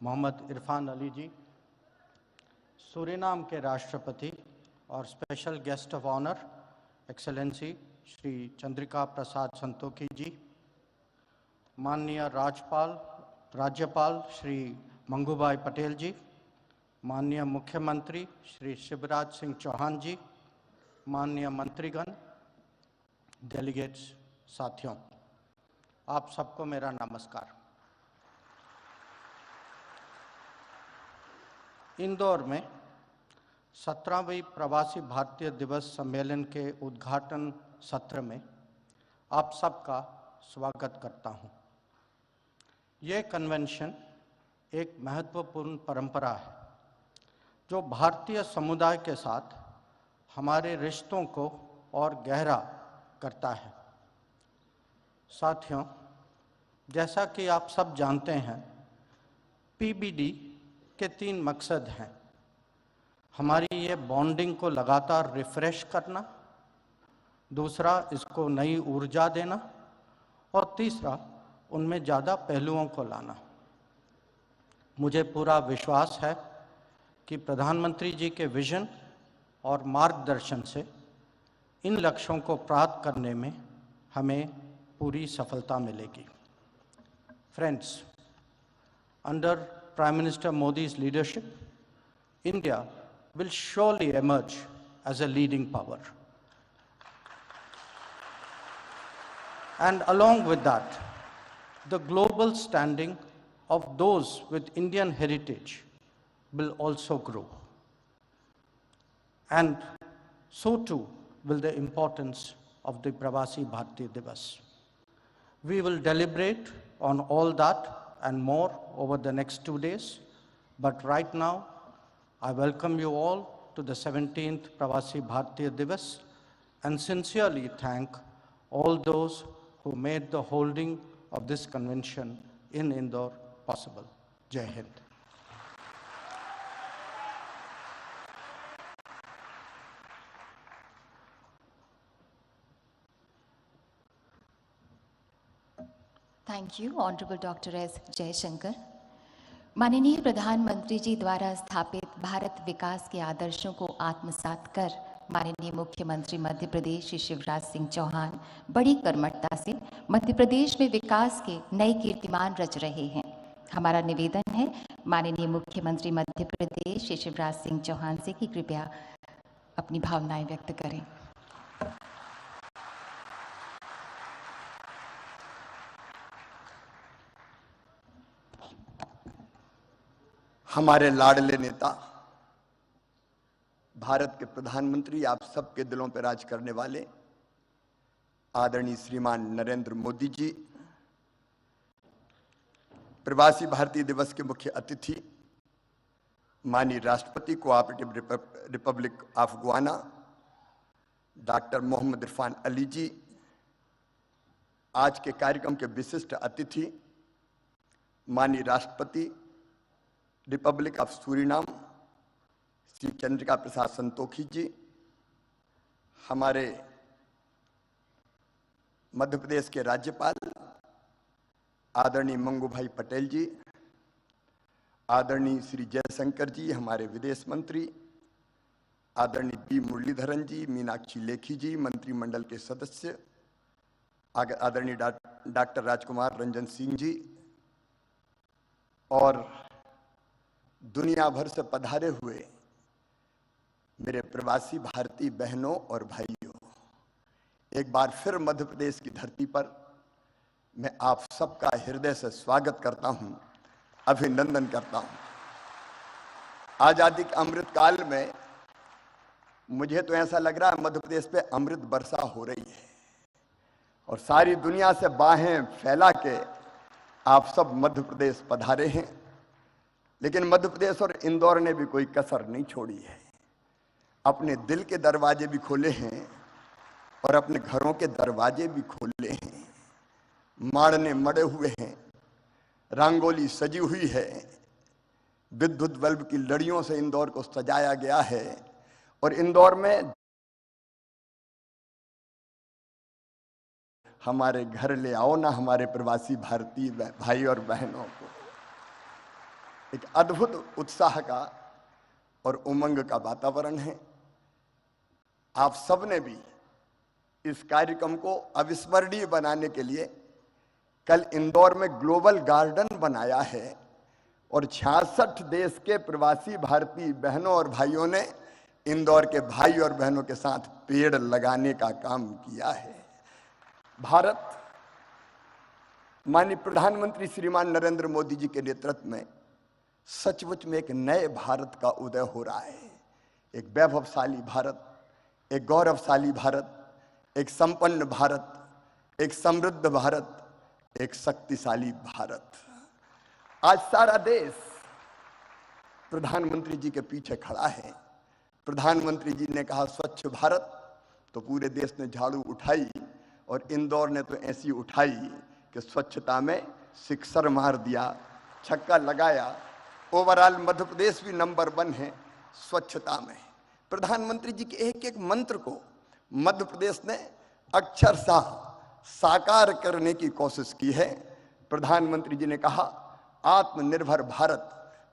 Mohammad Irfan Ali ji, Suriname के राष्ट्रपति और special guest of honour excellency Shri Chandrika Prasad Santokhi ji, माननीय राज्यपाल श्री मंगूभाई पटेल जी, माननीय मुख्यमंत्री श्री शिवराज सिंह चौहान जी, माननीय मंत्रीगण, डेलीगेट्स, साथियों, आप सबको मेरा नमस्कार। इंदौर में 17वीं प्रवासी भारतीय दिवस सम्मेलन के उद्घाटन सत्र में आप सबका स्वागत करता हूं। ये कन्वेंशन एक महत्वपूर्ण परंपरा है जो भारतीय समुदाय के साथ हमारे रिश्तों को और गहरा करता है। साथियों, जैसा कि आप सब जानते हैं, पीबीडी के 3 मकसद हैं। हमारी ये बॉन्डिंग को लगातार रिफ्रेश करना, दूसरा इसको नई ऊर्जा देना और तीसरा उनमें ज़्यादा पहलुओं को लाना। मुझे पूरा विश्वास है कि प्रधानमंत्री जी के विजन और मार्गदर्शन से इन लक्ष्यों को प्राप्त करने में हमें पूरी सफलता मिलेगी। Friends, under Prime Minister Modi's leadership, India will surely emerge as a leading power. And along with that, the global standing of those with Indian heritage will also grow. And so too will the importance of the Pravasi Bharatiya Divas. We will deliberate on all that and more over the next 2 days. But right now, I welcome you all to the 17th Pravasi Bharatiya Divas and sincerely thank all those who made the holding of this convention in Indore possible. Jai Hind. Thank you, Honorable Dr. S. Jaishankar. माननीय प्रधानमंत्री जी द्वारा स्थापित भारत विकास के आदर्शों को आत्मसात कर माननीय मुख्यमंत्री मध्य प्रदेश श्री शिवराज सिंह चौहान बड़ी कर्मठता से मध्य प्रदेश में विकास के नए कीर्तिमान रच रहे हैं। हमारा निवेदन है माननीय मुख्यमंत्री मध्य प्रदेश श्री शिवराज सिंह चौहान से कि कृपया अपनी भावनाएं व्यक्त करें। हमारे लाडले नेता, भारत के प्रधानमंत्री, आप सबके दिलों पर राज करने वाले आदरणीय श्रीमान नरेंद्र मोदी जी, प्रवासी भारतीय दिवस के मुख्य अतिथि माननीय राष्ट्रपति cooperative republic of Guyana doctor Mohammad Irfan Ali ji, आज के कार्यक्रम के विशिष्ट अतिथि माननीय राष्ट्रपति republic of Suriname Shri Chandrika Prasad Santokhi ji, हमारे मध्य प्रदेश के राज्यपाल आदरणीय मंगूभाई पटेल जी, आदरणीय श्री जयशंकर जी, हमारे विदेश मंत्री आदरणीय बी मुरलीधरन जी, मीनाक्षी लेखी जी, मंत्रिमंडल के सदस्य आदरणीय डॉक्टर राजकुमार रंजन सिंह जी और दुनिया भर से पधारे हुए मेरे प्रवासी भारतीय बहनों और भाइयों, एक बार फिर मध्य प्रदेश की धरती पर मैं आप सबका हृदय से स्वागत करता हूं, अभिनंदन करता हूं। आजादी के अमृत काल में मुझे तो ऐसा लग रहा है मध्य प्रदेश पे अमृत वर्षा हो रही है और सारी दुनिया से बाहें फैला के आप सब मध्य प्रदेश पधारे हैं। लेकिन मध्य प्रदेश और इंदौर ने भी कोई कसर नहीं छोड़ी है, अपने दिल के दरवाजे भी खोले हैं और अपने घरों के दरवाजे भी खोले हैं। माड़ने मड़े हुए हैं, रंगोली सजी हुई है, विद्युत बल्ब की लड़ियों से इंदौर को सजाया गया है और इंदौर में हमारे घर ले आओ ना हमारे प्रवासी भारतीय भाई और बहनों को। एक अद्भुत उत्साह का और उमंग का वातावरण है। आप सबने भी इस कार्यक्रम को अविस्मरणीय बनाने के लिए कल इंदौर में ग्लोबल गार्डन बनाया है और 66 देश के प्रवासी भारतीय बहनों और भाइयों ने इंदौर के भाई और बहनों के साथ पेड़ लगाने का काम किया है। भारत माननीय प्रधानमंत्री श्रीमान नरेंद्र मोदी जी के नेतृत्व में सचमुच में एक नए भारत का उदय हो रहा है। एक वैभवशाली भारत, एक गौरवशाली भारत, एक संपन्न भारत, एक समृद्ध भारत, एक शक्तिशाली भारत। आज सारा देश प्रधानमंत्री जी के पीछे खड़ा है। प्रधानमंत्री जी ने कहा स्वच्छ भारत, तो पूरे देश ने झाड़ू उठाई और इंदौर ने तो ऐसी उठाई कि स्वच्छता में सिक्सर मार दिया, छक्का लगाया। ओवरऑल मध्य प्रदेश भी नंबर 1 है स्वच्छता में। प्रधानमंत्री जी के एक एक मंत्र को मध्य प्रदेश ने अक्षरशः साकार करने की कोशिश की है। प्रधानमंत्री जी ने कहा आत्मनिर्भर भारत,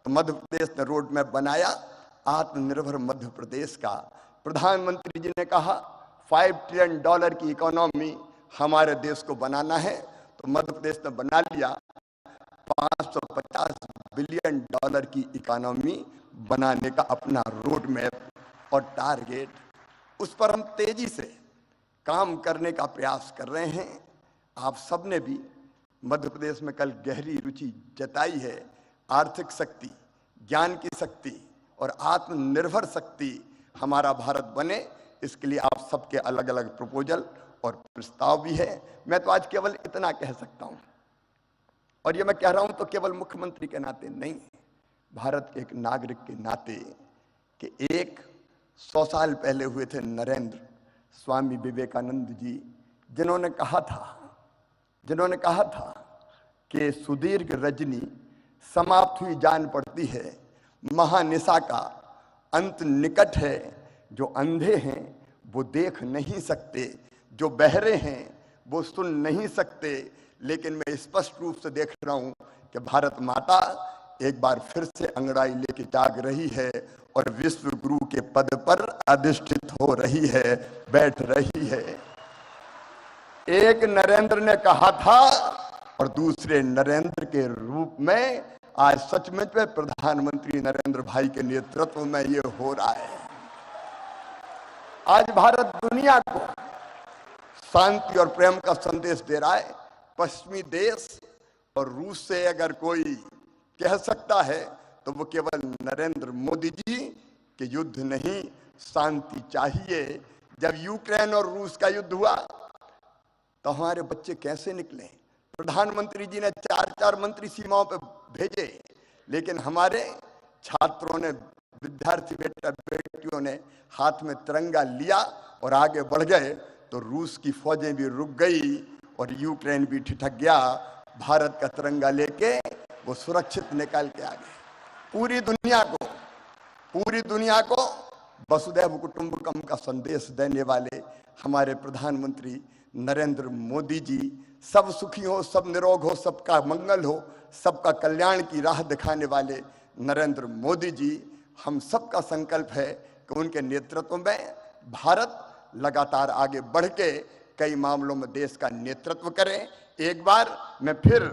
तो मध्य प्रदेश ने रोड मैप बनाया आत्मनिर्भर मध्य प्रदेश का। प्रधानमंत्री जी ने कहा $5 ट्रिलियन की इकोनॉमी हमारे देश को बनाना है, तो मध्य प्रदेश ने बना लिया $550 बिलियन की इकोनॉमी बनाने का अपना रोड मैप और टारगेट। उस पर हम तेजी से काम करने का प्रयास कर रहे हैं। आप सबने भी मध्य प्रदेश में कल गहरी रुचि जताई है। आर्थिक शक्ति, ज्ञान की शक्ति और आत्मनिर्भर शक्ति हमारा भारत बने, इसके लिए आप सबके अलग अलग प्रपोजल और प्रस्ताव भी है। मैं तो आज केवल इतना कह सकता हूं, और ये मैं कह रहा हूं तो केवल मुख्यमंत्री के नाते नहीं, भारत के एक नागरिक के नाते, कि 100 साल पहले हुए थे नरेंद्र स्वामी विवेकानंद जी, जिन्होंने कहा था कि सुदीर्घ रजनी समाप्त हुई जान पड़ती है, महानिशा का अंत निकट है। जो अंधे हैं वो देख नहीं सकते, जो बहरे हैं वो सुन नहीं सकते, लेकिन मैं स्पष्ट रूप से देख रहा हूं कि भारत माता एक बार फिर से अंगड़ाई लेके जाग रही है और विश्व गुरु के पद पर अधिष्ठित हो रही है, बैठ रही है। एक नरेंद्र ने कहा था और दूसरे नरेंद्र के रूप में आज सचमुच में प्रधानमंत्री नरेंद्र भाई के नेतृत्व में ये हो रहा है। आज भारत दुनिया को शांति और प्रेम का संदेश दे रहा है। पश्चिमी देश और रूस से अगर कोई कह सकता है तो वो केवल नरेंद्र मोदी जी के युद्ध नहीं, शांति चाहिए। जब यूक्रेन और रूस का युद्ध हुआ तो हमारे बच्चे कैसे निकले? प्रधानमंत्री जी ने 4 मंत्री सीमाओं पर भेजे, लेकिन हमारे छात्रों ने, विद्यार्थी बेटा बेटियों ने हाथ में तिरंगा लिया और आगे बढ़ गए, तो रूस की फौजें भी रुक गई और यूक्रेन भी ठिठक गया। भारत का तिरंगा लेके वो सुरक्षित निकल के आ गए। पूरी दुनिया को वसुधैव कुटुंबकम का संदेश देने वाले हमारे प्रधानमंत्री नरेंद्र मोदी जी, सब सुखी हो, सब निरोग हो, सबका मंगल हो, सबका कल्याण की राह दिखाने वाले नरेंद्र मोदी जी, हम सबका संकल्प है कि उनके नेतृत्व में भारत लगातार आगे बढ़ के कई मामलों में देश का नेतृत्व करे। एक बार मैं फिर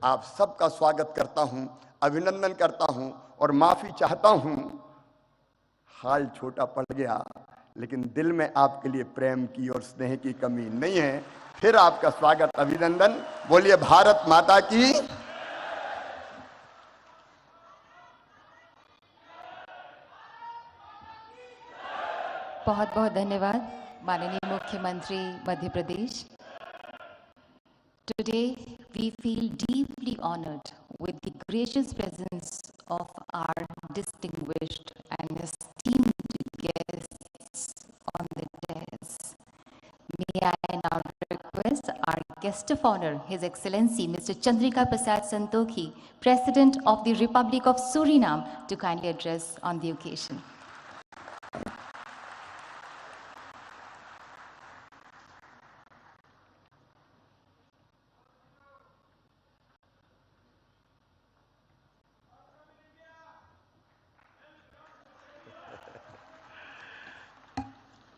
आप सबका स्वागत करता हूं, अभिनंदन करता हूं और माफी चाहता हूं। हाल छोटा पड़ गया, लेकिन दिल में आपके लिए प्रेम की और स्नेह की कमी नहीं है। फिर आपका स्वागत, अभिनंदन। बोलिए भारत माता की। बहुत बहुत धन्यवाद माननीय मुख्यमंत्री Madhya Pradesh. Today we feel deeply honored with the gracious presence of our distinguished and esteemed guests on the dais. May I now request our guest of honor, His Excellency Mr. Chandrika Prasad Santokhi, President of the Republic of Suriname, to kindly address on the occasion.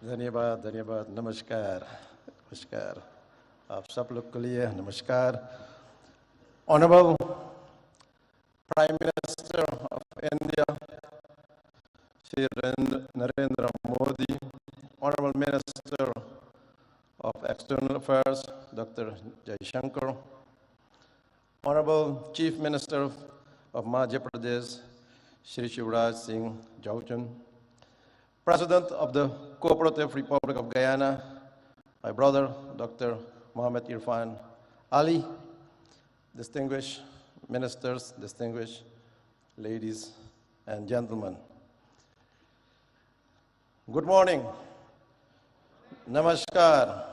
धन्यवाद धन्यवाद नमस्कार नमस्कार आप सब लोग के लिए नमस्कार Honorable Prime Minister of India Shri Narendra Modi, Honorable Minister of External Affairs Dr. Jaishankar, Honorable Chief Minister of Madhya Pradesh Shri Shivraj Singh Chauhan, President of the Cooperative Republic of Guyana, my brother, Dr. Mohamed Irfan Ali, distinguished ministers, distinguished ladies and gentlemen. Good morning. Namaskar.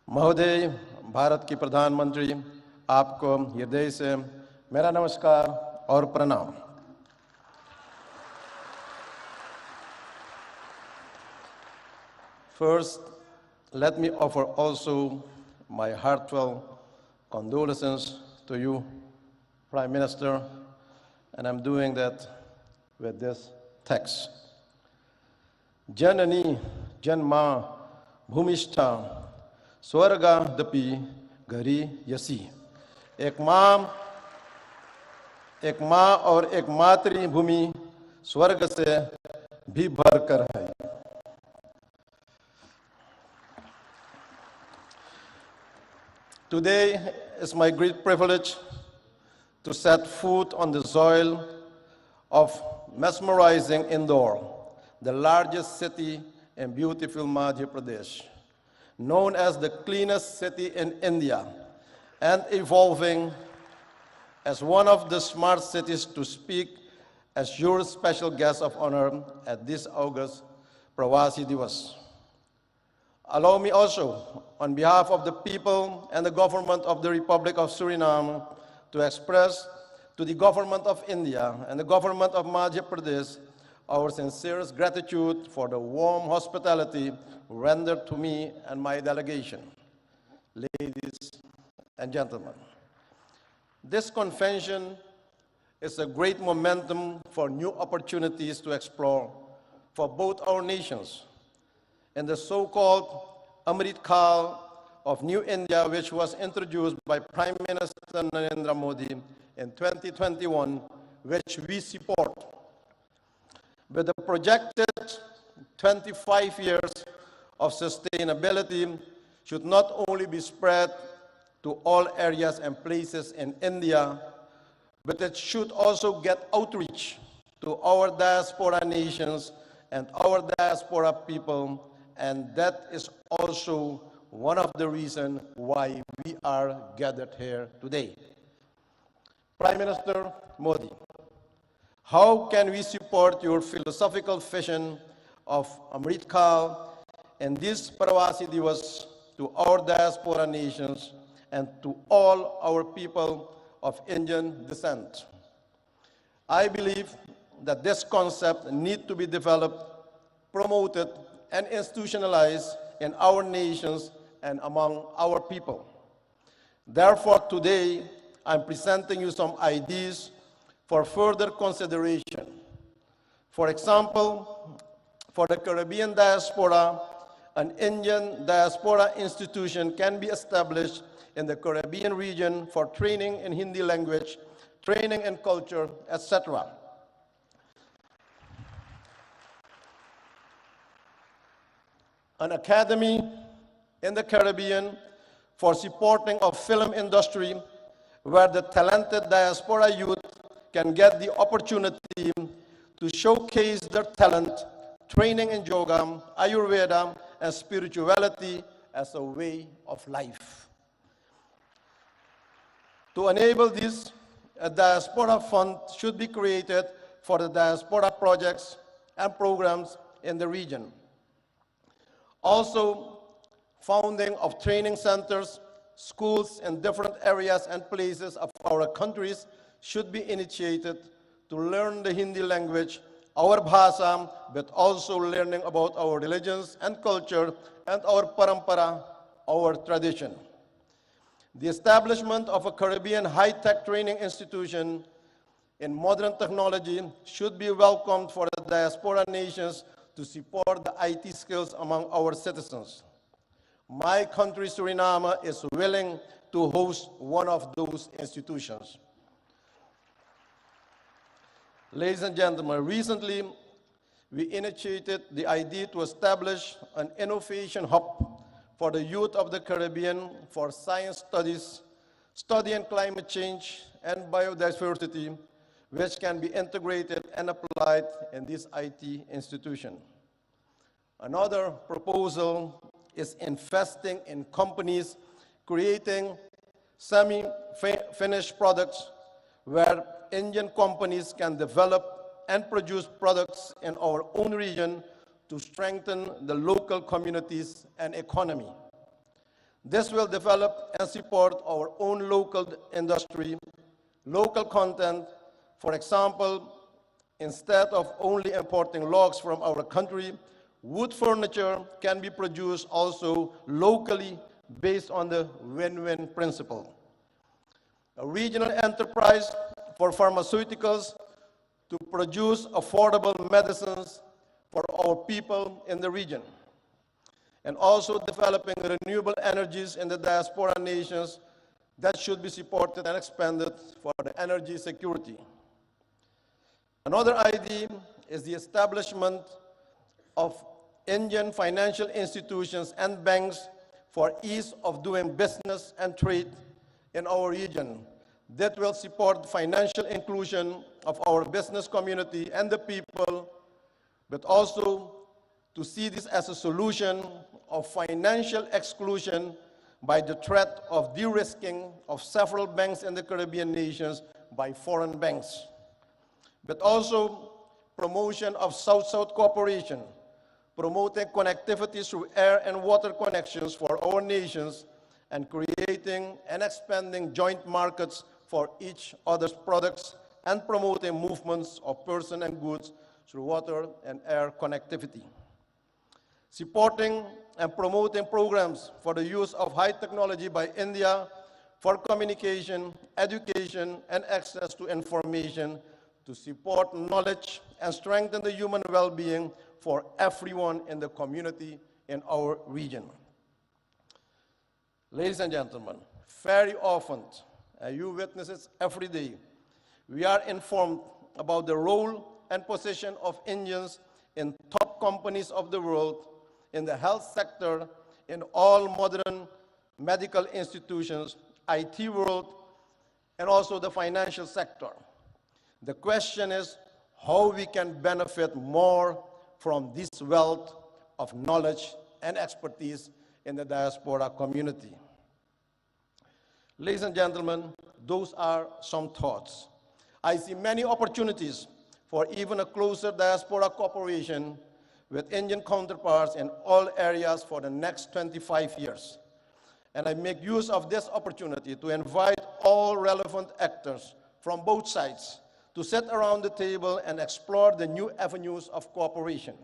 महोदय, भारत की प्रधानमंत्री, आपको हृदय से मेरा नमस्कार और प्रणाम. First, let me offer also my heartfelt condolences to you, Prime Minister, and I'm doing that with this text. Janani janma bhumishta swarga dapi gari yasi. एक माँ और एक मातृभूमि स्वर्ग से भी भरकर है. Today is my great privilege to set foot on the soil of mesmerizing Indore, the largest city in beautiful Madhya Pradesh, known as the cleanest city in India, and evolving as one of the smart cities to speak as your special guest of honor at this August Pravasi Divas. Allow me also, on behalf of the people and the government of the Republic of Suriname, to express to the government of India and the government of Madhya Pradesh our sincerest gratitude for the warm hospitality rendered to me and my delegation. Ladies and gentlemen, this convention is a great momentum for new opportunities to explore for both our nations. In the so-called Amrit Kal of New India, which was introduced by Prime Minister Narendra Modi in 2021, which we support. With the projected 25 years of sustainability should not only be spread to all areas and places in India, but it should also get outreach to our diaspora nations and our diaspora people. And that is also one of the reasons why we are gathered here today. Prime Minister Modi, how can we support your philosophical vision of Amrit Kal and this Pravasi Divas to our diaspora nations and to all our people of Indian descent? I believe that this concept needs to be developed, promoted, and institutionalized in our nations and among our people. Therefore, today, I'm presenting you some ideas for further consideration. For example, for the Caribbean diaspora, an Indian diaspora institution can be established in the Caribbean region for training in Hindi language, training in culture, etc. An academy in the Caribbean for supporting of film industry where the talented diaspora youth can get the opportunity to showcase their talent, training in yoga, Ayurveda, and spirituality as a way of life. To enable this, a diaspora fund should be created for the diaspora projects and programs in the region. Also, founding of training centers, schools in different areas and places of our countries should be initiated to learn the Hindi language, our bhasha, but also learning about our religions and culture and our parampara, our tradition. The establishment of a Caribbean high-tech training institution in modern technology should be welcomed for the diaspora nations to to support the IT skills among our citizens. My country, Suriname, is willing to host one of those institutions. Ladies and gentlemen, recently we initiated the idea to establish an innovation hub for the youth of the Caribbean for science studies, studying climate change and biodiversity, which can be integrated and applied in this IT institution. Another proposal is investing in companies creating semi-finished products where Indian companies can develop and produce products in our own region to strengthen the local communities and economy. This will develop and support our own local industry, local content. For example, instead of only importing logs from our country, wood furniture can be produced also locally based on the win-win principle. A regional enterprise for pharmaceuticals to produce affordable medicines for our people in the region, and also developing renewable energies in the diaspora nations that should be supported and expanded for the energy security. Another idea is the establishment of Indian financial institutions and banks for ease of doing business and trade in our region that will support financial inclusion of our business community and the people, but also to see this as a solution of financial exclusion by the threat of de-risking of several banks in the Caribbean nations by foreign banks, but also promotion of South-South cooperation, promoting connectivity through air and water connections for our nations, and creating and expanding joint markets for each other's products, and promoting movements of persons and goods through water and air connectivity. Supporting and promoting programs for the use of high technology by India for communication, education, and access to information to support knowledge and strengthen the human well-being for everyone in the community in our region. Ladies and gentlemen, very often, and you witness it every day, we are informed about the role and position of Indians in top companies of the world, in the health sector, in all modern medical institutions, IT world, and also the financial sector. The question is how we can benefit more from this wealth of knowledge and expertise in the diaspora community. Ladies and gentlemen, those are some thoughts. I see many opportunities for even a closer diaspora cooperation with Indian counterparts in all areas for the next 25 years. And I make use of this opportunity to invite all relevant actors from both sides to sit around the table and explore the new avenues of cooperation.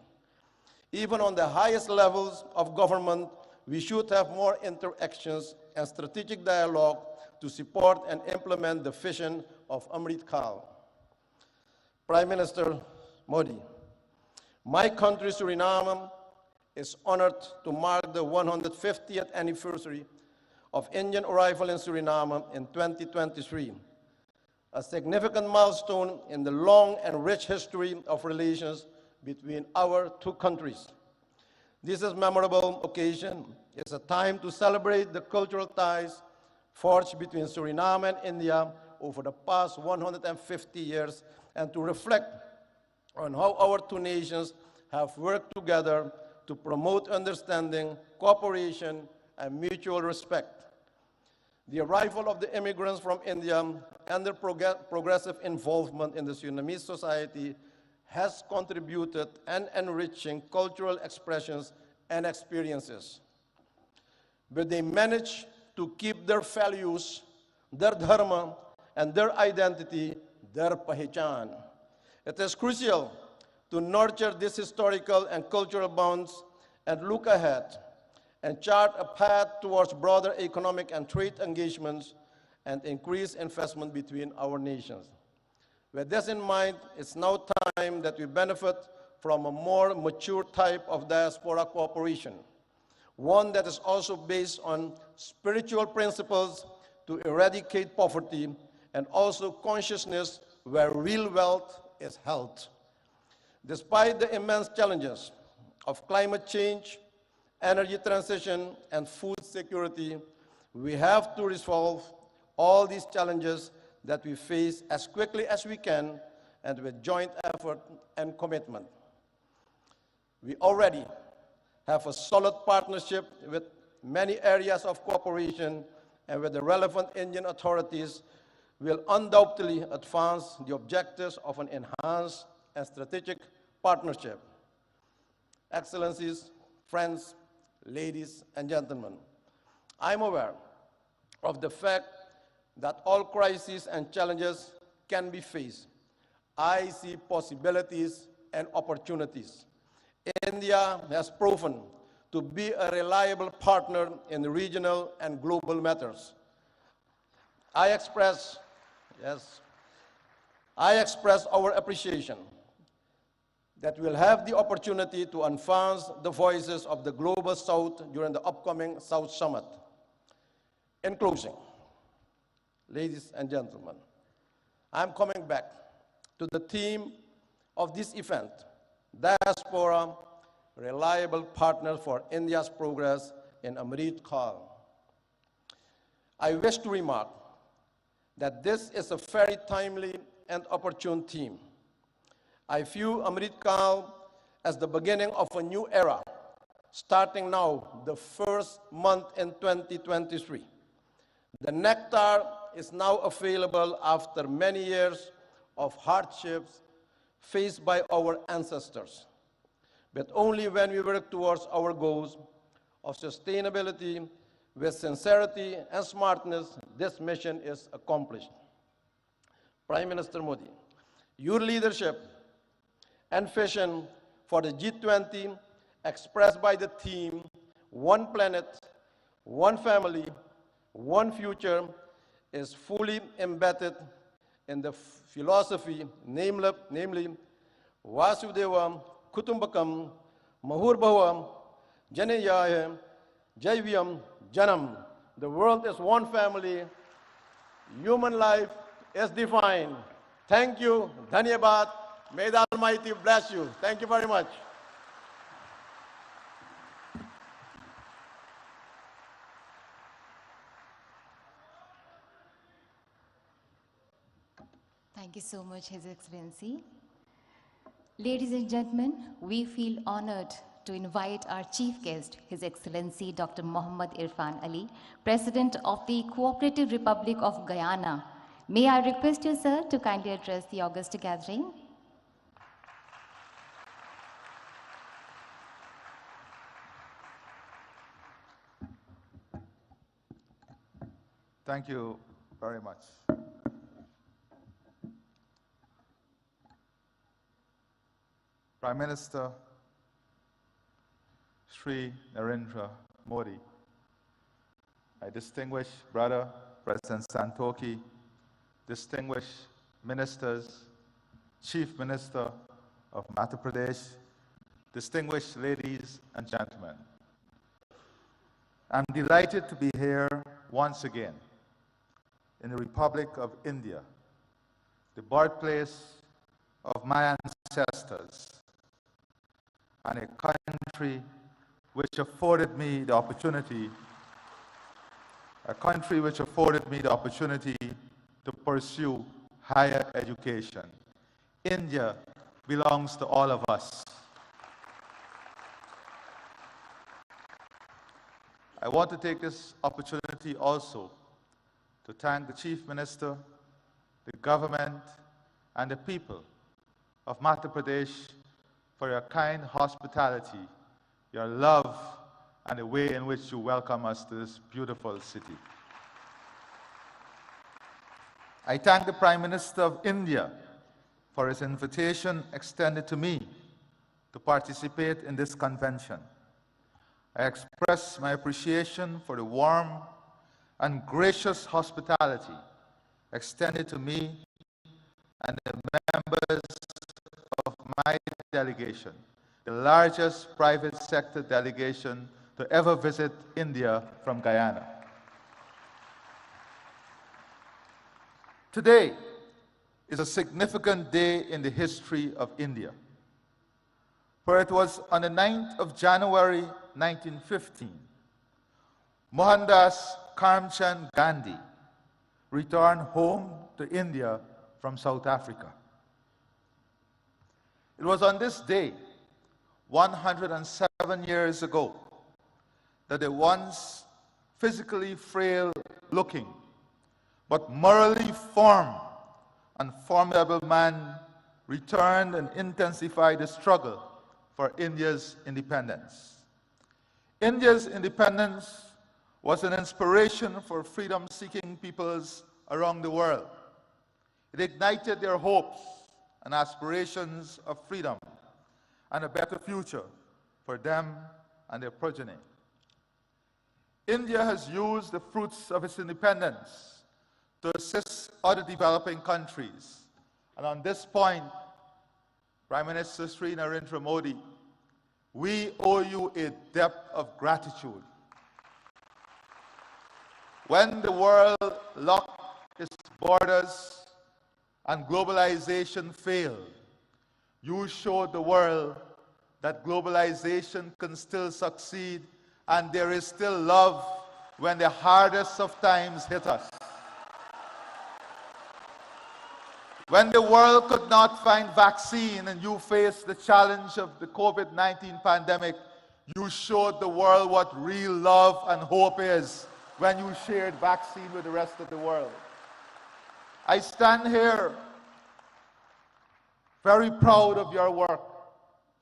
Even on the highest levels of government, we should have more interactions and strategic dialogue to support and implement the vision of Amrit Kal. Prime Minister Modi, my country, Suriname, is honored to mark the 150th anniversary of Indian arrival in Suriname in 2023, a significant milestone in the long and rich history of relations between our two countries. This is a memorable occasion. It's a time to celebrate the cultural ties forged between Suriname and India over the past 150 years, and to reflect on how our two nations have worked together to promote understanding, cooperation, and mutual respect. The arrival of the immigrants from India and their progressive involvement in the Surinamese society has contributed and enriching cultural expressions and experiences. But they managed to keep their values, their dharma, and their identity, their pahichan. It is crucial to nurture these historical and cultural bonds and look ahead and chart a path towards broader economic and trade engagements and increased investment between our nations. With this in mind, it's now time that we benefit from a more mature type of diaspora cooperation, one that is also based on spiritual principles to eradicate poverty and also consciousness where real wealth is held. Despite the immense challenges of climate change, energy transition, and food security, we have to resolve all these challenges that we face as quickly as we can and with joint effort and commitment. We already have a solid partnership with many areas of cooperation, and with the relevant Indian authorities will undoubtedly advance the objectives of an enhanced and strategic partnership. Excellencies, friends, ladies and gentlemen, I'm aware of the fact that all crises and challenges can be faced. I see possibilities and opportunities. India has proven to be a reliable partner in regional and global matters. I express our appreciation that we'll have the opportunity to advance the voices of the Global South during the upcoming South Summit. In closing, ladies and gentlemen, I'm coming back to the theme of this event, Diaspora, Reliable Partner for India's Progress in Amrit Kaal. I wish to remark that this is a very timely and opportune theme. I view Amrit Kaal as the beginning of a new era, starting now, the first month in 2023. The nectar is now available after many years of hardships faced by our ancestors. But only when we work towards our goals of sustainability with sincerity and smartness, this mission is accomplished. Prime Minister Modi, your leadership and vision for the G20 expressed by the theme, One Planet, One Family, One Future, is fully embedded in the philosophy, namely Vasudeva Kutumbakam Mahurbhava Janayaya Jaivyam Janam. The world is one family. Human life is divine. Thank you. Dhanyabad. May the Almighty bless you. Thank you very much. Thank you so much, His Excellency. Ladies and gentlemen, we feel honored to invite our chief guest, His Excellency Dr. Mohamed Irfan Ali, President of the Cooperative Republic of Guyana. May I request you, sir, to kindly address the august gathering? Thank you very much. Prime Minister Shri Narendra Modi, my distinguished brother, President Santokhi, distinguished ministers, Chief Minister of Madhya Pradesh, distinguished ladies and gentlemen, I'm delighted to be here once again in the Republic of India, the birthplace of my ancestors, and a country which afforded me the opportunity, to pursue higher education. India belongs to all of us. I want to take this opportunity also to thank the Chief Minister, the government, and the people of Madhya Pradesh for your kind hospitality, your love, and the way in which you welcome us to this beautiful city. I thank the Prime Minister of India for his invitation extended to me to participate in this convention. I express my appreciation for the warm and gracious hospitality extended to me and the members of my delegation delegation, the largest private sector delegation to ever visit India from Guyana. Today is a significant day in the history of India, for it was on the 9th of January 1915, Mohandas Karamchand Gandhi returned home to India from South Africa. It was on this day, 107 years ago, that the once physically frail-looking but morally firm and formidable man returned and intensified the struggle for India's independence. India's independence was an inspiration for freedom-seeking peoples around the world. It ignited their hopes and aspirations of freedom and a better future for them and their progeny. India has used the fruits of its independence to assist other developing countries. And on this point, Prime Minister Sri Narendra Modi, we owe you a debt of gratitude. When the world locked its borders and globalization failed, you showed the world that globalization can still succeed and there is still love when the hardest of times hit us. When the world could not find vaccine and you faced the challenge of the COVID-19 pandemic, you showed the world what real love and hope is when you shared vaccine with the rest of the world. I stand here very proud of your work,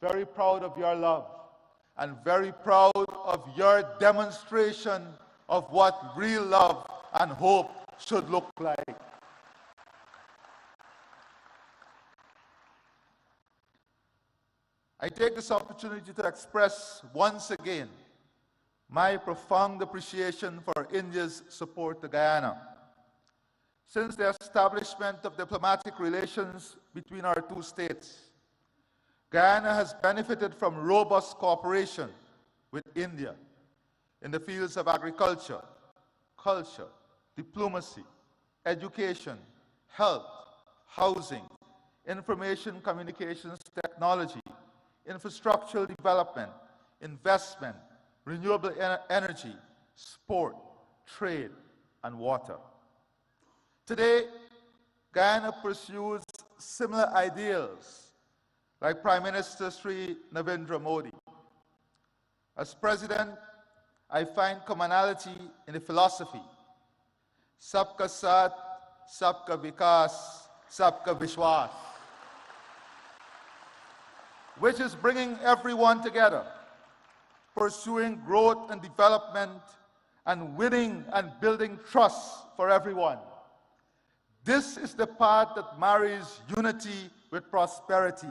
very proud of your love, and very proud of your demonstration of what real love and hope should look like. I take this opportunity to express once again my profound appreciation for India's support to Guyana. Since the establishment of diplomatic relations between our two states, Guyana has benefited from robust cooperation with India in the fields of agriculture, culture, diplomacy, education, health, housing, information communications technology, infrastructural development, investment, renewable energy, sport, trade, and water. Today, Guyana pursues similar ideals like Prime Minister Sri Narendra Modi. As President, I find commonality in the philosophy, Sabka Saath, Sabka Vikas, Sabka Vishwas, which is bringing everyone together, pursuing growth and development, and winning and building trust for everyone. This is the path that marries unity with prosperity,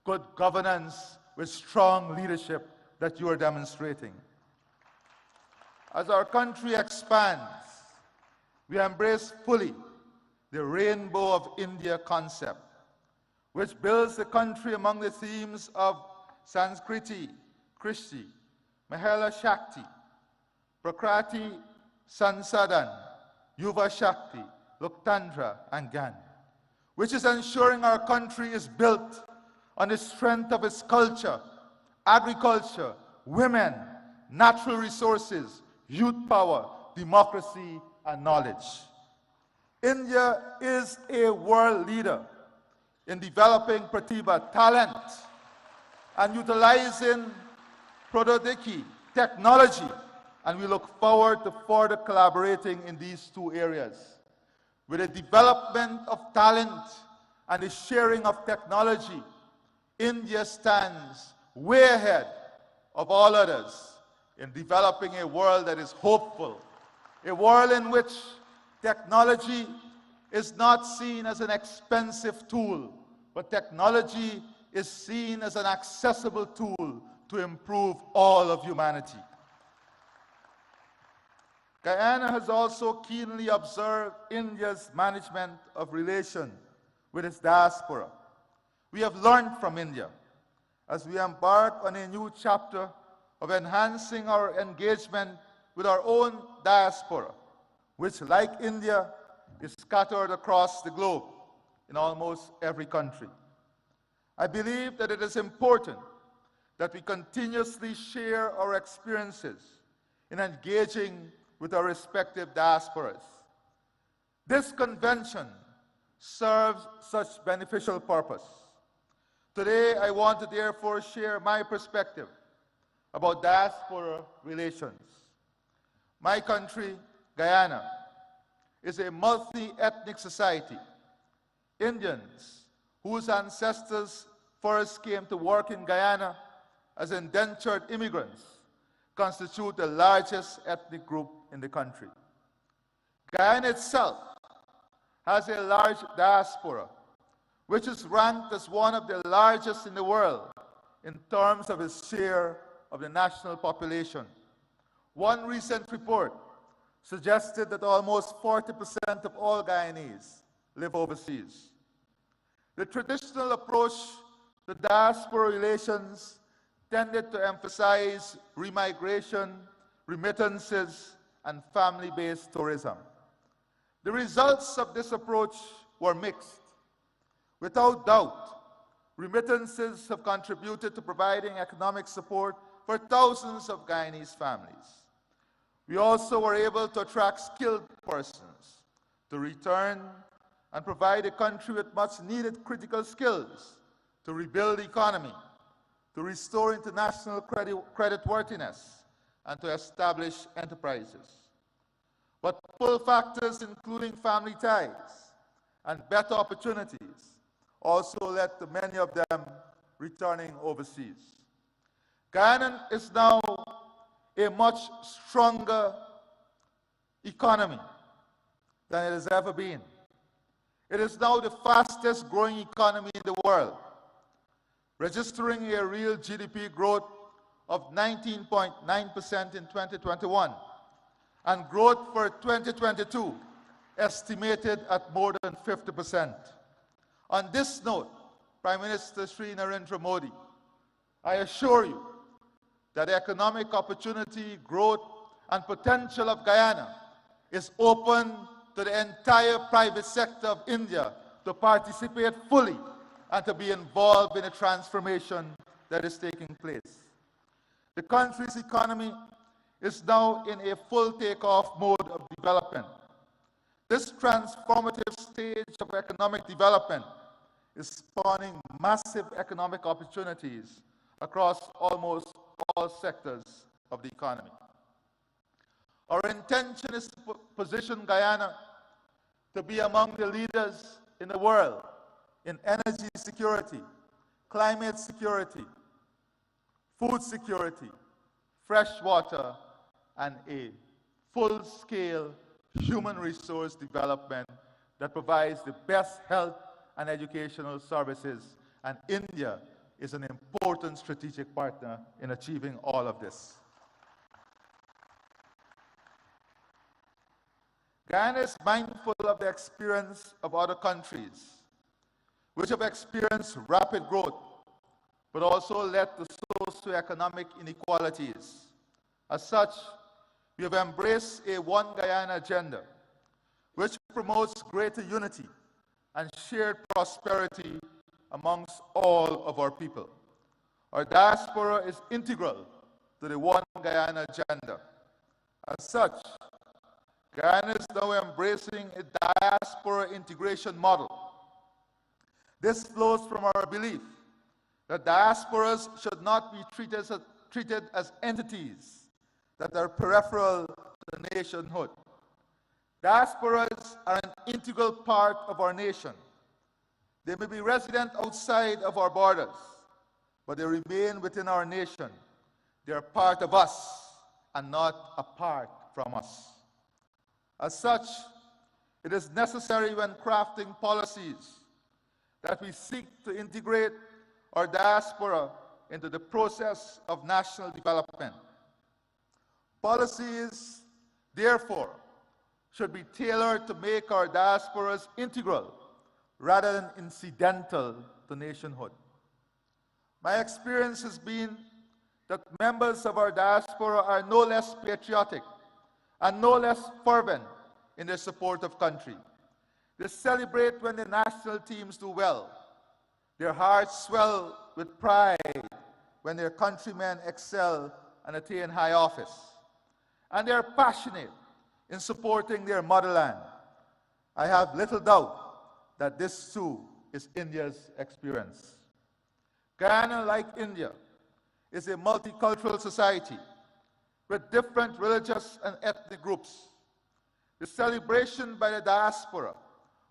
good governance with strong leadership that you are demonstrating. As our country expands, we embrace fully the Rainbow of India concept, which builds the country among the themes of Sanskriti, Krishti, Mahela Shakti, Prakrati Sansadan, Yuva Shakti, Loktandra, and Gyan, which is ensuring our country is built on the strength of its culture, agriculture, women, natural resources, youth power, democracy, and knowledge. India is a world leader in developing pratibha, talent, and utilizing Prododiki, technology, and we look forward to further collaborating in these two areas. With the development of talent and the sharing of technology, India stands way ahead of all others in developing a world that is hopeful, a world in which technology is not seen as an expensive tool, but technology is seen as an accessible tool to improve all of humanity. Guyana has also keenly observed India's management of relations with its diaspora. We have learned from India as we embark on a new chapter of enhancing our engagement with our own diaspora, which, like India, is scattered across the globe in almost every country. I believe that it is important that we continuously share our experiences in engaging with our respective diasporas. This convention serves such beneficial purpose. Today, I want to therefore share my perspective about diaspora relations. My country, Guyana, is a multi-ethnic society. Indians, whose ancestors first came to work in Guyana as indentured immigrants, constitute the largest ethnic group in the country. Guyana itself has a large diaspora, which is ranked as one of the largest in the world in terms of its share of the national population. One recent report suggested that almost 40% of all Guyanese live overseas. The traditional approach to diaspora relations tended to emphasize remigration, remittances, and family-based tourism. The results of this approach were mixed. Without doubt, remittances have contributed to providing economic support for thousands of Guyanese families. We also were able to attract skilled persons to return and provide a country with much needed critical skills to rebuild the economy, to restore international creditworthiness, and to establish enterprises. But pull factors including family ties and better opportunities also led to many of them returning overseas. Guyana is now a much stronger economy than it has ever been. It is now the fastest growing economy in the world, registering a real GDP growth of 19.9% in 2021, and growth for 2022 estimated at more than 50%. On this note, Prime Minister Sri Narendra Modi, I assure you that the economic opportunity, growth, and potential of Guyana is open to the entire private sector of India to participate fully and to be involved in the transformation that is taking place. The country's economy is now in a full takeoff mode of development. This transformative stage of economic development is spawning massive economic opportunities across almost all sectors of the economy. Our intention is to position Guyana to be among the leaders in the world in energy security, climate security, food security, fresh water, and a full-scale human resource development that provides the best health and educational services, and India is an important strategic partner in achieving all of this. Guyana is mindful of the experience of other countries which have experienced rapid growth, but also led to socioeconomic inequalities. As such, we have embraced a One Guyana agenda, which promotes greater unity and shared prosperity amongst all of our people. Our diaspora is integral to the One Guyana agenda. As such, Guyana is now embracing a diaspora integration model. This flows from our belief that diasporas should not be treated as entities that are peripheral to nationhood. Diasporas are an integral part of our nation. They may be resident outside of our borders, but they remain within our nation. They are part of us and not apart from us. As such, it is necessary when crafting policies that we seek to integrate our diaspora into the process of national development. Policies, therefore, should be tailored to make our diasporas integral rather than incidental to nationhood. My experience has been that members of our diaspora are no less patriotic and no less fervent in their support of country. They celebrate when the national teams do well. Their hearts swell with pride when their countrymen excel and attain high office. And they are passionate in supporting their motherland. I have little doubt that this too is India's experience. Guyana, like India, is a multicultural society with different religious and ethnic groups. The celebration by the diaspora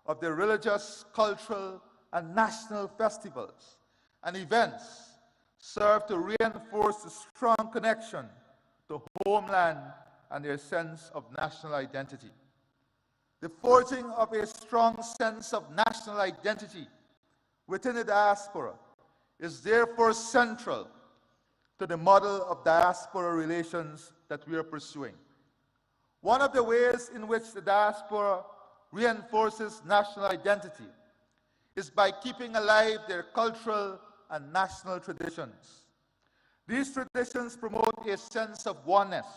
of their religious, cultural, and national festivals and events serve to reinforce the strong connection to homeland and their sense of national identity. The forging of a strong sense of national identity within the diaspora is therefore central to the model of diaspora relations that we are pursuing. One of the ways in which the diaspora reinforces national identity is by keeping alive their cultural and national traditions. These traditions promote a sense of oneness.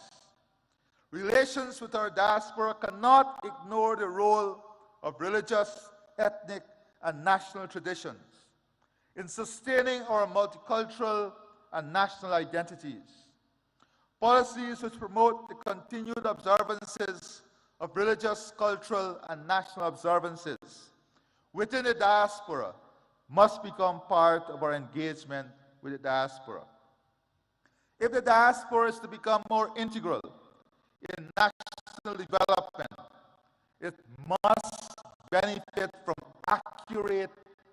Relations with our diaspora cannot ignore the role of religious, ethnic, and national traditions in sustaining our multicultural and national identities. Policies which promote the continued observances of religious, cultural, and national observances within the diaspora must become part of our engagement with the diaspora. If the diaspora is to become more integral in national development, it must benefit from accurate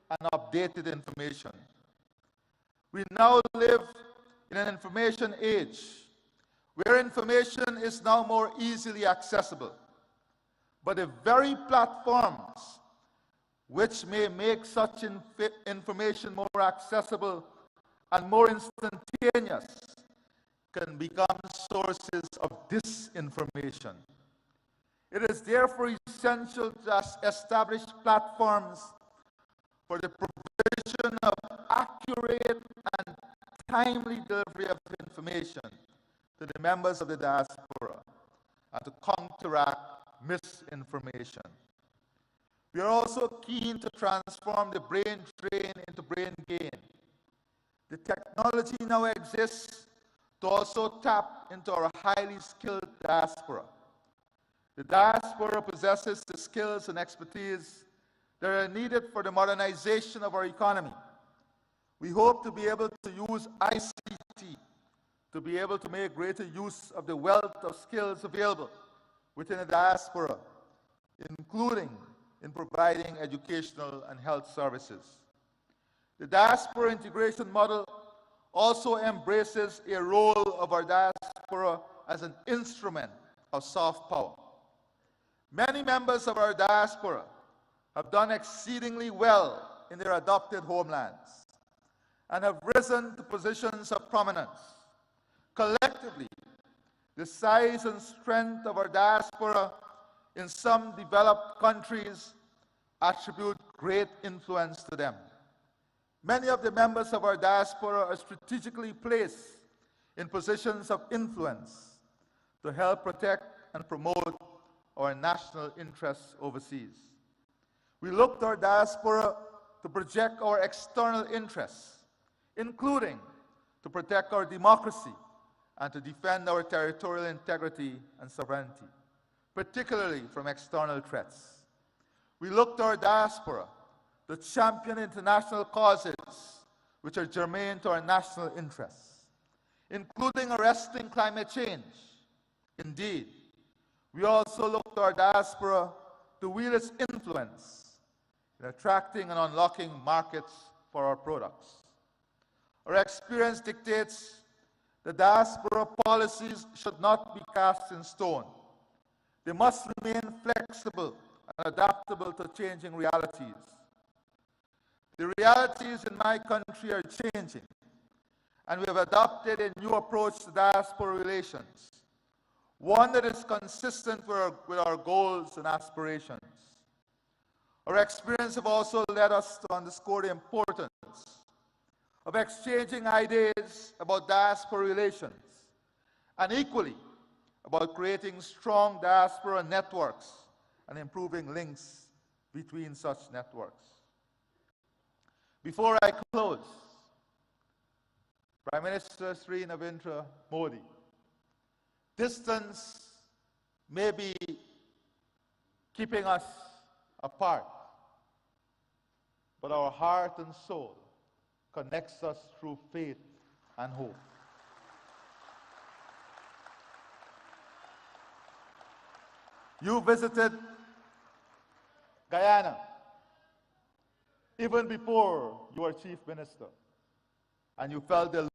and updated information. We now live in an information age where information is now more easily accessible. But the very platforms which may make such information more accessible and more instantaneous can become sources of disinformation. It is therefore essential to establish platforms for the provision of accurate and timely delivery of information to the members of the diaspora and to counteract misinformation. We are also keen to transform the brain drain into brain gain. The technology now exists to also tap into our highly skilled diaspora. The diaspora possesses the skills and expertise that are needed for the modernization of our economy. We hope to be able to use ICT to be able to make greater use of the wealth of skills available within the diaspora, including in providing educational and health services. The diaspora integration model also embraces a role of our diaspora as an instrument of soft power. Many members of our diaspora have done exceedingly well in their adopted homelands and have risen to positions of prominence. Collectively, the size and strength of our diaspora in some developed countries attribute great influence to them. Many of the members of our diaspora are strategically placed in positions of influence to help protect and promote our national interests overseas. We look to our diaspora to project our external interests, including to protect our democracy and to defend our territorial integrity and sovereignty, particularly from external threats. We look to our diaspora to champion international causes which are germane to our national interests, including arresting climate change. Indeed, we also look to our diaspora to wield its influence in attracting and unlocking markets for our products. Our experience dictates that diaspora policies should not be cast in stone. They must remain flexible and adaptable to changing realities. The realities in my country are changing, and we have adopted a new approach to diaspora relations, one that is consistent with our goals and aspirations. Our experience have also led us to underscore the importance of exchanging ideas about diaspora relations, and equally about creating strong diaspora networks and improving links between such networks. Before I close, Prime Minister Sri Narendra Modi, distance may be keeping us apart, but our heart and soul connects us through faith and hope. You visited Guyana even before you were Chief Minister, and you felt the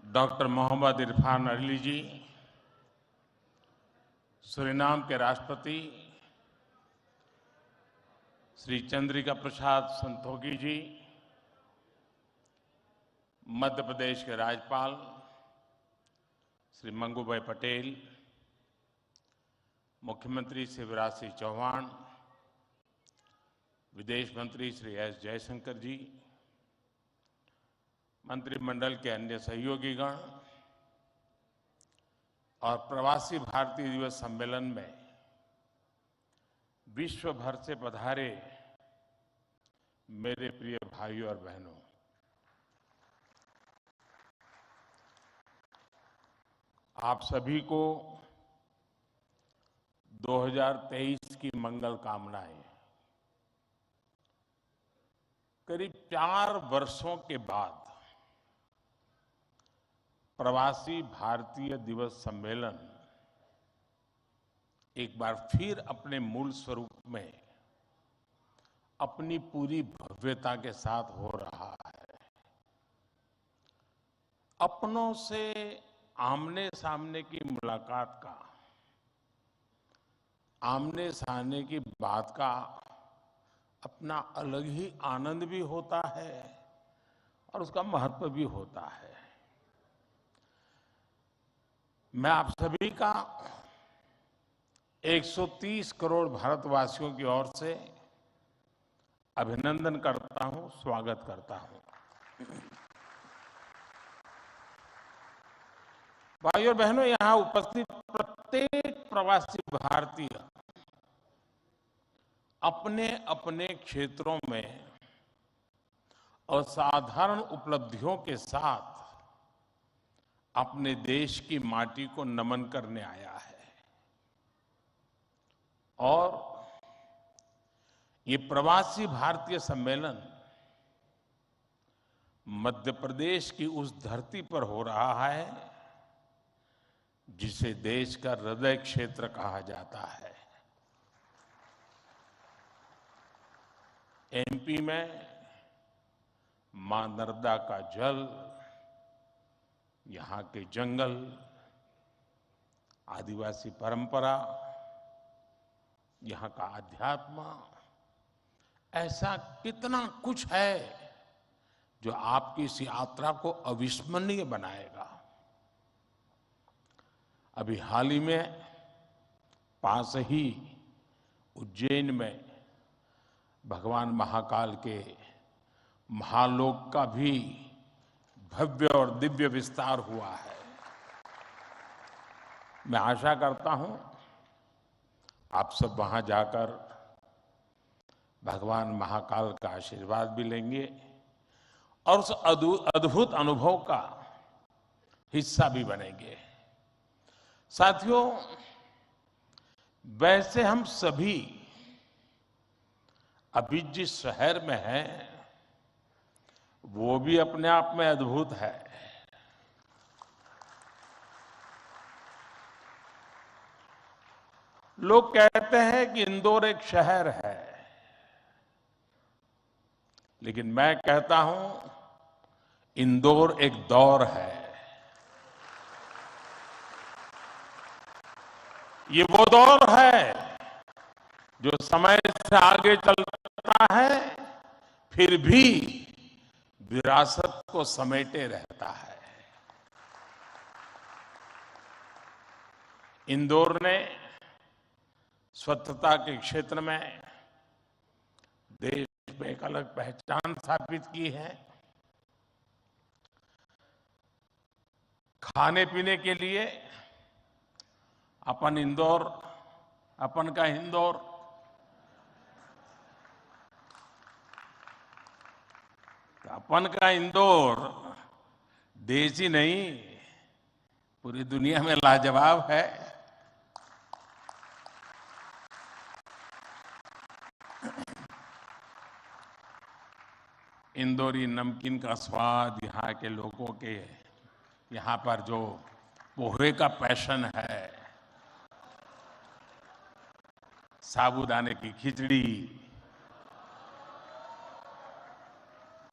doctor Mohammad Irfan Ali ji, Suriname के राष्ट्रपति श्री चंद्रिका प्रसाद संतोखी जी, मध्य प्रदेश के राज्यपाल श्री मंगूभाई पटेल, मुख्यमंत्री शिवराज सिंह चौहान, विदेश मंत्री Shri S Jaishankar जी, मंत्रिमंडल के अन्य सहयोगीगण और प्रवासी भारतीय दिवस सम्मेलन में विश्व भर से पधारे मेरे प्रिय भाइयों और बहनों, आप सभी को 2023 की मंगल कामनाएं। करीब 4 वर्षों के बाद प्रवासी भारतीय दिवस सम्मेलन एक बार फिर अपने मूल स्वरूप में अपनी पूरी भव्यता के साथ हो रहा है। अपनों से आमने सामने की मुलाकात का, आमने सामने की बात का अपना अलग ही आनंद भी होता है और उसका महत्व भी होता है। मैं आप सभी का 130 करोड़ भारतवासियों की ओर से अभिनंदन करता हूं, स्वागत करता हूं। भाइयों और बहनों, यहां उपस्थित प्रत्येक प्रवासी भारतीय अपने अपने क्षेत्रों में असाधारण उपलब्धियों के साथ अपने देश की माटी को नमन करने आया है। और ये प्रवासी भारतीय सम्मेलन मध्य प्रदेश की उस धरती पर हो रहा है जिसे देश का हृदय क्षेत्र कहा जाता है। एमपी में मां नर्मदा का जल, यहाँ के जंगल, आदिवासी परंपरा, यहाँ का अध्यात्म, ऐसा कितना कुछ है जो आपकी इस यात्रा को अविस्मरणीय बनाएगा। अभी हाल ही में पास ही उज्जैन में भगवान महाकाल के महालोक का भी भव्य और दिव्य विस्तार हुआ है। मैं आशा करता हूं आप सब वहां जाकर भगवान महाकाल का आशीर्वाद भी लेंगे और उस अद्भुत अनुभव का हिस्सा भी बनेंगे। साथियों, वैसे हम सभी अभी जिस शहर में हैं वो भी अपने आप में अद्भुत है। लोग कहते हैं कि इंदौर एक शहर है, लेकिन मैं कहता हूं इंदौर एक दौर है। ये वो दौर है जो समय से आगे चलता है फिर भी विरासत को समेटे रहता है। इंदौर ने स्वच्छता के क्षेत्र में देश में एक अलग पहचान स्थापित की है। खाने पीने के लिए अपन इंदौर, अपन का इंदौर, अपन का इंदौर देश ही नहीं पूरी दुनिया में लाजवाब है। इंदौरी नमकीन का स्वाद, यहाँ के लोगों के यहाँ पर जो पोहे का पैशन है, साबूदाने की खिचड़ी,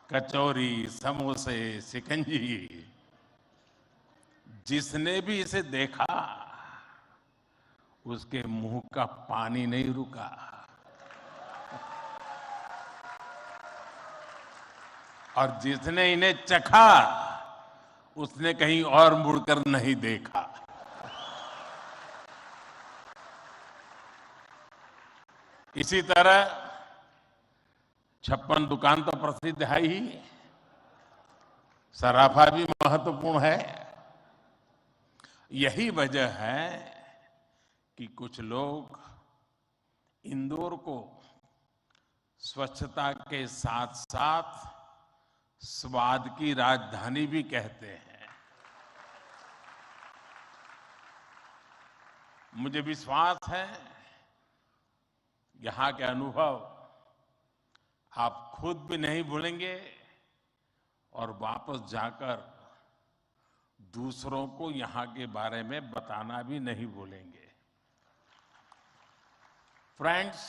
कचौरी, समोसे, शिकंजी, जिसने भी इसे देखा उसके मुंह का पानी नहीं रुका। और जिसने इन्हें चखा उसने कहीं और मुड़कर नहीं देखा। इसी तरह 56 दुकान तो प्रसिद्ध है ही, सराफा भी महत्वपूर्ण है। यही वजह है कि कुछ लोग इंदौर को स्वच्छता के साथ साथ स्वाद की राजधानी भी कहते हैं। मुझे विश्वास है यहाँ के अनुभव आप खुद भी नहीं भूलेंगे और वापस जाकर दूसरों को यहाँ के बारे में बताना भी नहीं भूलेंगे। फ्रेंड्स,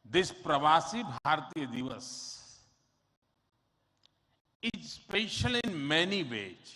दिस प्रवासी भारतीय दिवस is special in many ways.